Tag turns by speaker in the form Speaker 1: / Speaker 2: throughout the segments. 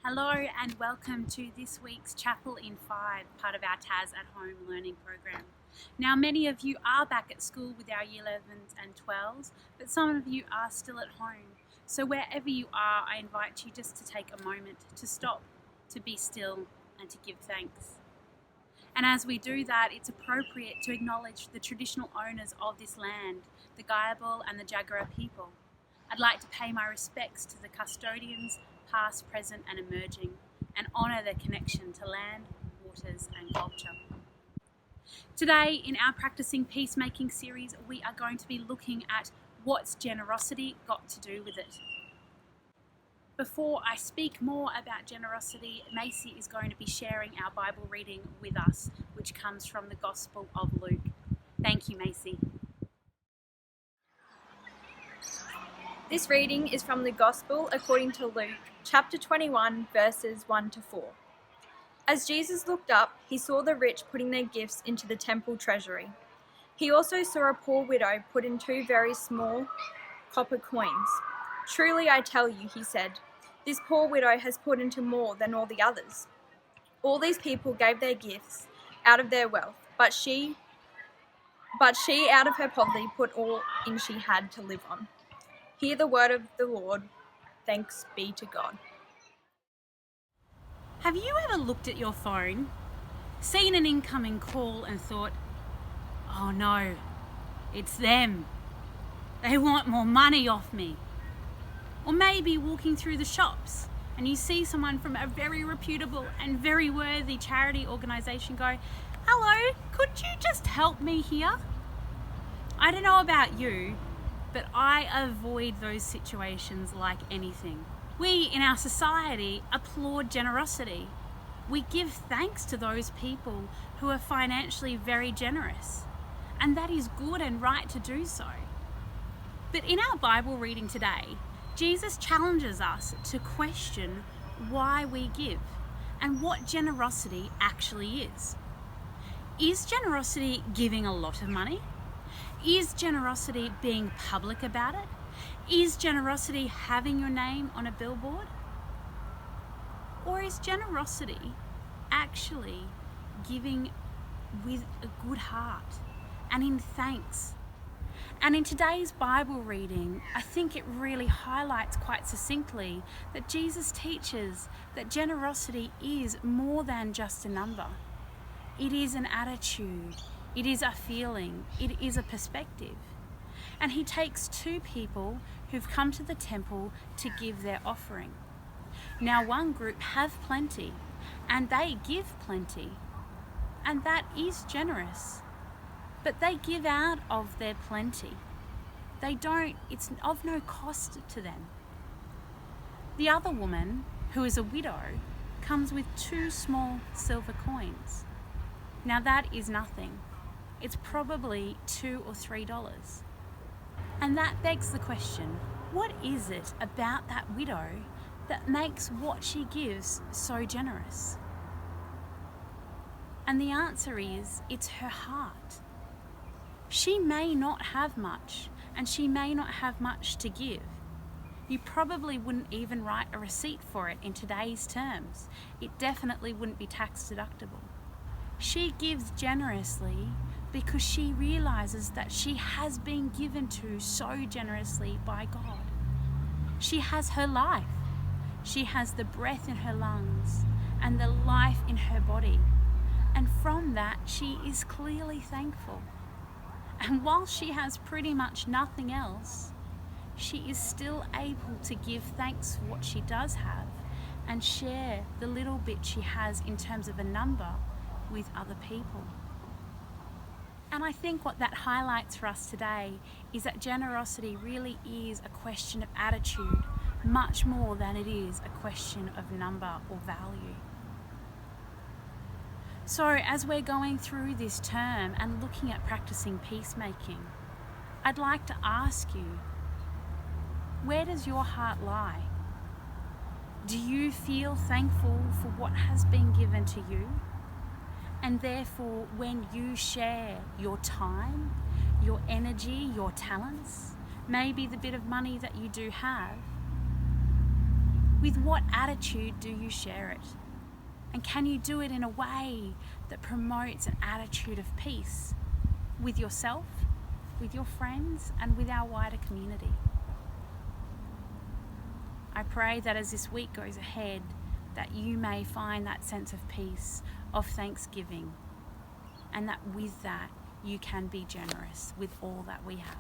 Speaker 1: Hello and welcome to this week's Chapel in 5, part of our TAS at Home learning program. Now, many of you are back at school with our Year 11s and 12s, but some of you are still at home. So wherever you are, I invite you just to take a moment to stop, to be still and to give thanks. And as we do that, it's appropriate to acknowledge the traditional owners of this land, the Gayabal and the Jagera people. I'd like to pay my respects to the custodians, past, present and emerging, and honour their connection to land, waters and culture. Today in our Practicing Peacemaking series, we are going to be looking at what's generosity got to do with it. Before I speak more about generosity, Macy is going to be sharing our Bible reading with us, which comes from the Gospel of Luke. Thank you, Macy.
Speaker 2: This reading is from the Gospel according to Luke, chapter 21, verses 1 to 4. As Jesus looked up, he saw the rich putting their gifts into the temple treasury. He also saw a poor widow put in 2 very small copper coins. "Truly I tell you," he said, "this poor widow has put into more than all the others. All these people gave their gifts out of their wealth, but she out of her poverty put all in she had to live on." Hear the word of the Lord. Thanks be to God.
Speaker 1: Have you ever looked at your phone, seen an incoming call and thought, "Oh no, it's them. They want more money off me"? Or maybe walking through the shops and you see someone from a very reputable and very worthy charity organisation go, "Hello, could you just help me here?" I don't know about you, but I avoid those situations like anything. We in our society applaud generosity. We give thanks to those people who are financially very generous, and that is good and right to do so. But in our Bible reading today, Jesus challenges us to question why we give and what generosity actually is. Is generosity giving a lot of money? Is generosity being public about it? Is generosity having your name on a billboard? Or is generosity actually giving with a good heart and in thanks? And in today's Bible reading, I think it really highlights quite succinctly that Jesus teaches that generosity is more than just a number. It is an attitude. It is a feeling, it is a perspective. And he takes 2 people who've come to the temple to give their offering. Now one group have plenty, and they give plenty, and that is generous. But they give out of their plenty. It's of no cost to them. The other woman, who is a widow, comes with 2 small silver coins. Now that is nothing. It's probably $2 or $3. And that begs the question, what is it about that widow that makes what she gives so generous? And the answer is, it's her heart. She may not have much, and she may not have much to give. You probably wouldn't even write a receipt for it in today's terms. It definitely wouldn't be tax deductible. She gives generously because she realizes that she has been given to so generously by God. She has her life. She has the breath in her lungs and the life in her body. And from that, she is clearly thankful. And while she has pretty much nothing else, she is still able to give thanks for what she does have and share the little bit she has in terms of a number with other people. And I think what that highlights for us today is that generosity really is a question of attitude, much more than it is a question of number or value. So as we're going through this term and looking at practicing peacemaking, I'd like to ask you, where does your heart lie? Do you feel thankful for what has been given to you? And therefore, when you share your time, your energy, your talents, maybe the bit of money that you do have, With what attitude do you share it? And can you do it in a way that promotes an attitude of peace with yourself, with your friends, and with our wider community? I pray that as this week goes ahead, that you may find that sense of peace, of thanksgiving, and that with that you can be generous with all that we have.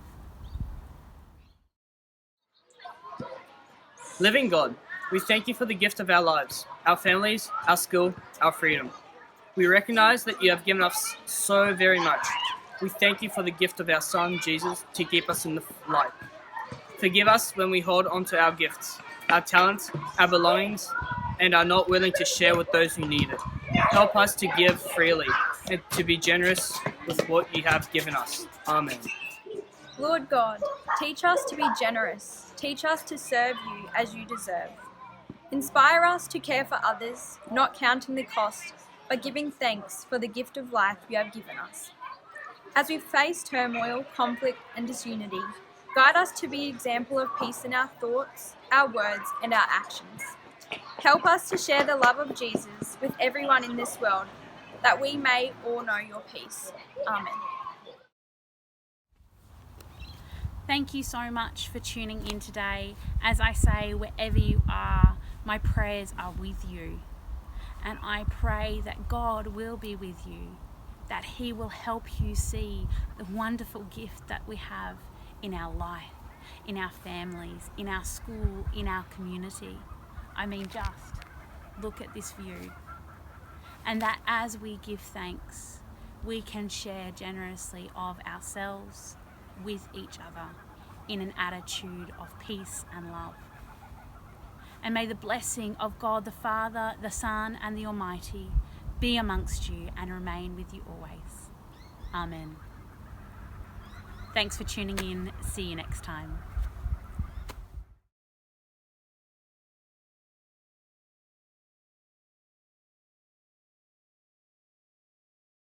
Speaker 3: Living God, we thank you for the gift of our lives, our families, our school, our freedom. We recognize that you have given us so very much. We thank you for the gift of our Son, Jesus, to keep us in the light. Forgive us when we hold on to our gifts, our talents, our belongings, and are not willing to share with those who need it. Help us to give freely and to be generous with what you have given us. Amen.
Speaker 2: Lord God, teach us to be generous. Teach us to serve you as you deserve. Inspire us to care for others, not counting the cost, but giving thanks for the gift of life you have given us. As we face turmoil, conflict, and disunity, guide us to be an example of peace in our thoughts, our words, and our actions. Help us to share the love of Jesus with everyone in this world, that we may all know your peace. Amen.
Speaker 1: Thank you so much for tuning in today. As I say, wherever you are, my prayers are with you. And I pray that God will be with you, that He will help you see the wonderful gift that we have in our life, in our families, in our school, in our community. I mean, just look at this view. And that as we give thanks, we can share generously of ourselves with each other in an attitude of peace and love. And may the blessing of God the Father, the Son, and the Almighty be amongst you and remain with you always. Amen. Thanks for tuning in. See you next time.